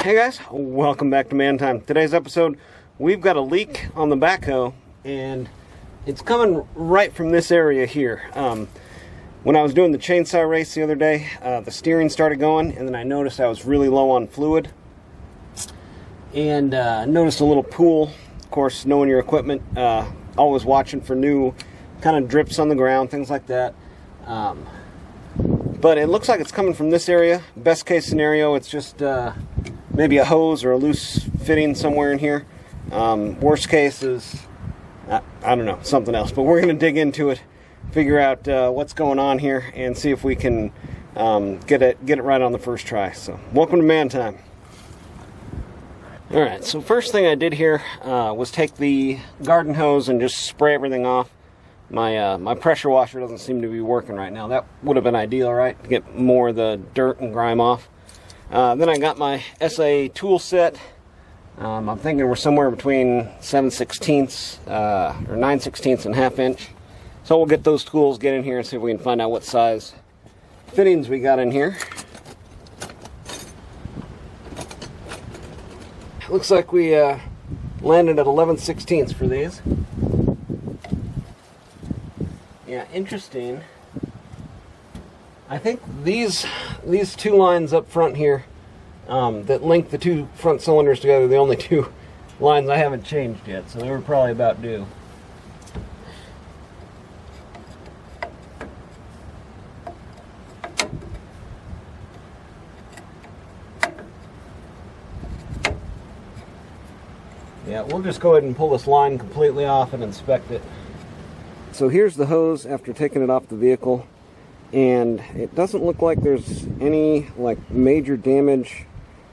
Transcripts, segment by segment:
Hey guys, welcome back to Man Time. Today's episode, we've got a leak on the backhoe, and it's coming right from this area here. When I was doing the chainsaw race the other day, the steering started going, and then I noticed I was really low on fluid, and noticed a little pool. Of course, knowing your equipment, always watching for new kind of drips on the ground, things like that. But it looks like it's coming from this area. Best case scenario, it's just maybe a hose or a loose fitting somewhere in here. Worst case is, I don't know, something else. But we're going to dig into it, figure out what's going on here, and see if we can get it right on the first try. So, welcome to Man Time. Alright, so first thing I did here was take the garden hose and just spray everything off. My pressure washer doesn't seem to be working right now. That would have been ideal, right? To get more of the dirt and grime off. Then I got my SA tool set. I'm thinking we're somewhere between 7/16 or 9/16 and ½ inch. So we'll get those tools, get in here, and see if we can find out what size fittings we got in here. Looks like we landed at 11/16 for these. Yeah, interesting. I think these two lines up front here that link the two front cylinders together are the only two lines I haven't changed yet, so they were probably about due. Yeah, we'll just go ahead and pull this line completely off and inspect it. So here's the hose after taking it off the vehicle, and it doesn't look like there's any major damage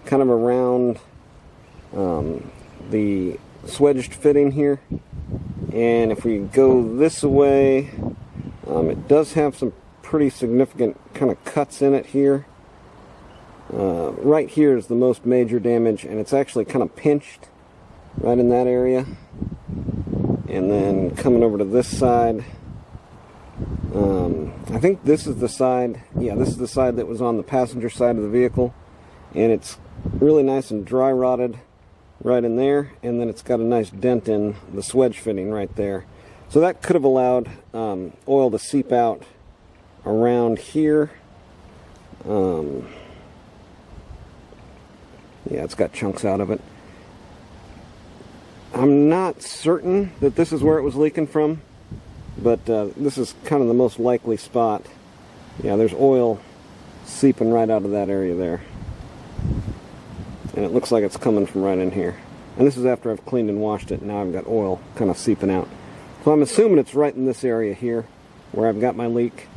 kind of around the swedged fitting here. And if we go this way, it does have some pretty significant kind of cuts in it here. Right here is the most major damage, and it's actually kind of pinched right in that area. And then coming over to this side, I think this is the side, yeah, this is the side that was on the passenger side of the vehicle, and it's really nice and dry rotted right in there, and then it's got a nice dent in the swedge fitting right there. So that could have allowed oil to seep out around here. Yeah, it's got chunks out of it. I'm not certain that this is where it was leaking from, but this is kind of the most likely spot. Yeah, there's oil seeping right out of that area there. And it looks like it's coming from right in here. And this is after I've cleaned and washed it, and now I've got oil kind of seeping out. So I'm assuming it's right in this area here where I've got my leak.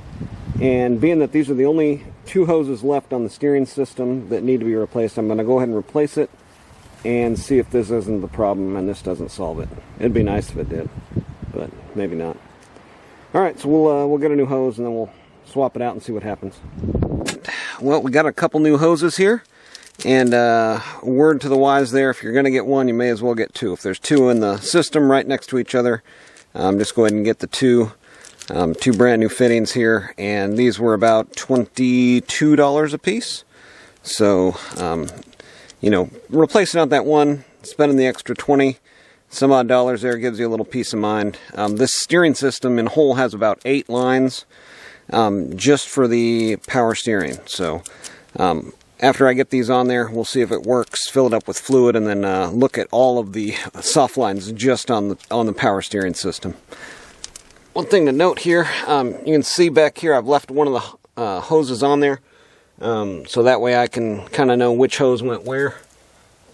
And being that these are the only two hoses left on the steering system that need to be replaced, I'm going to go ahead and replace it and see if this isn't the problem and this doesn't solve it. It'd be nice if it did, but maybe not. Alright, so we'll get a new hose and then we'll swap it out and see what happens. Well, we got a couple new hoses here, and word to the wise there, if you're going to get one, you may as well get two. If there's two in the system right next to each other, just go ahead and get the two brand new fittings here, and these were about $22 a piece. So, you know, replacing out that one, spending the extra 20 some odd dollars there gives you a little peace of mind. This steering system in whole has about 8 lines just for the power steering. So after I get these on there, we'll see if it works, fill it up with fluid, and then look at all of the soft lines just on the power steering system. One thing to note here, you can see back here I've left one of the hoses on there. So that way I can kind of know which hose went where.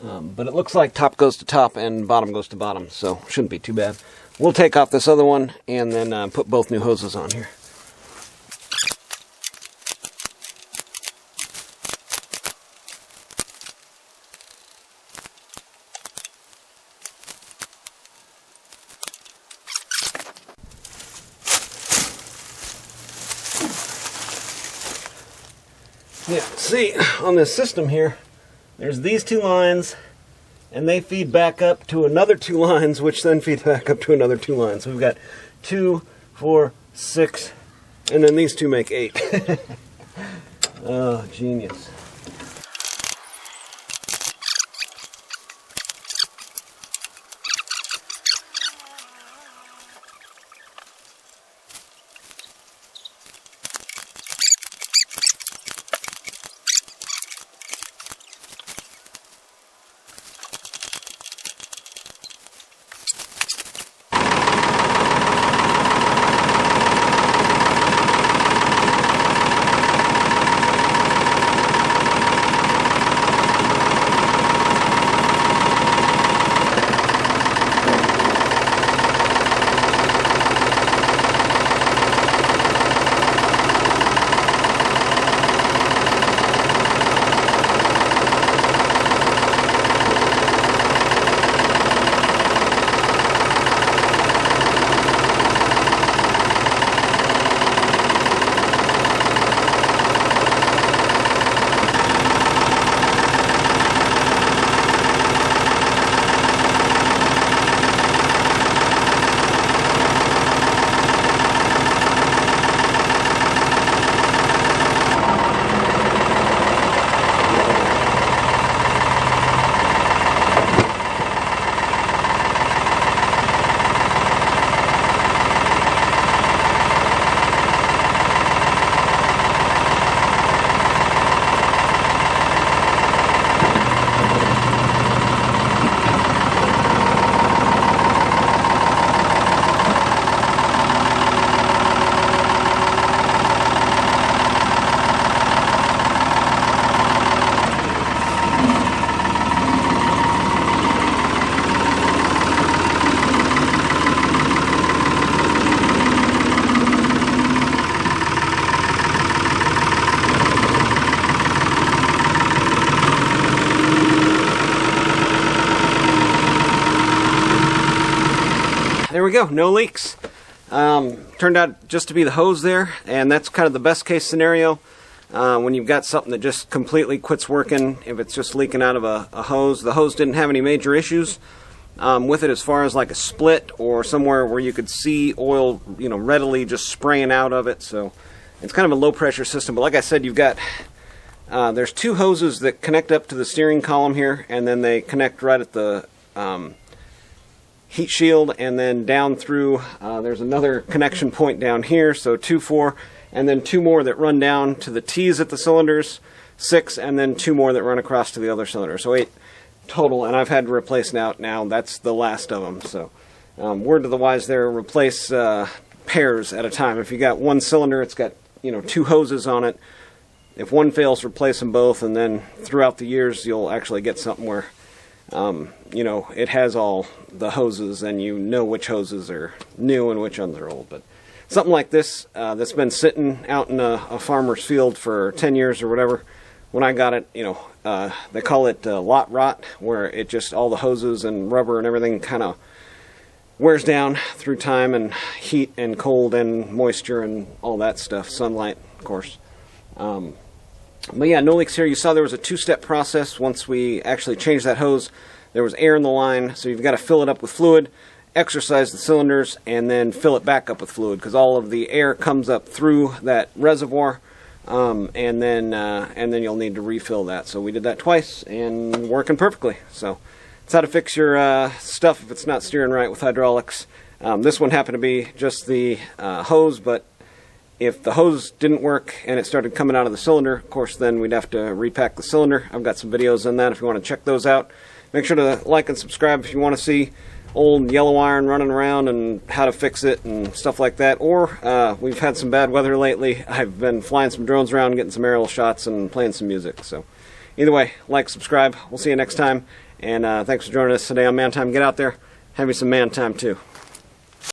But it looks like top goes to top and bottom goes to bottom, so shouldn't be too bad. We'll take off this other one and then put both new hoses on here. Yeah, see, on this system here, there's these two lines, and they feed back up to another two lines, which then feed back up to another two lines. So we've got 2, 4, 6, and then these two make 8. Oh, genius. we go, no leaks. Turned out just to be the hose there, and that's kind of the best case scenario. When you've got something that just completely quits working, if it's just leaking out of a hose. The hose didn't have any major issues with it as far as like a split or somewhere where you could see oil, readily just spraying out of it. So it's kind of a low pressure system. But like I said, you've got there's two hoses that connect up to the steering column here, and then they connect right at the heat shield, and then down through there's another connection point down here, so 2, 4, and then 2 more that run down to the T's at the cylinders, 6, and then 2 more that run across to the other cylinder, so 8 total. And I've had to replace now that's the last of them. So word to the wise there, replace pairs at a time. If you got one cylinder, it's got 2 hoses on it. If one fails, replace them both, and then throughout the years you'll actually get something where it has all the hoses, and you know which hoses are new and which ones are old. But something like this that's been sitting out in a farmer's field for 10 years or whatever, when I got it, they call it lot rot, where it just, all the hoses and rubber and everything kind of wears down through time and heat and cold and moisture and all that stuff, sunlight, of course. But yeah, no leaks here. You saw there was a 2-step process. Once we actually changed that hose, there was air in the line, so you've got to fill it up with fluid, exercise the cylinders, and then fill it back up with fluid, because all of the air comes up through that reservoir, and then you'll need to refill that. So we did that twice, and working perfectly. So it's how to fix your stuff if it's not steering right with hydraulics. This one happened to be just the hose, but if the hose didn't work and it started coming out of the cylinder, of course, then we'd have to repack the cylinder. I've got some videos on that if you want to check those out. Make sure to like and subscribe if you want to see old yellow iron running around and how to fix it and stuff like that. Or we've had some bad weather lately. I've been flying some drones around, getting some aerial shots and playing some music. So either way, like, subscribe. We'll see you next time. And thanks for joining us today on Man Time. Get out there. Have you some man time too.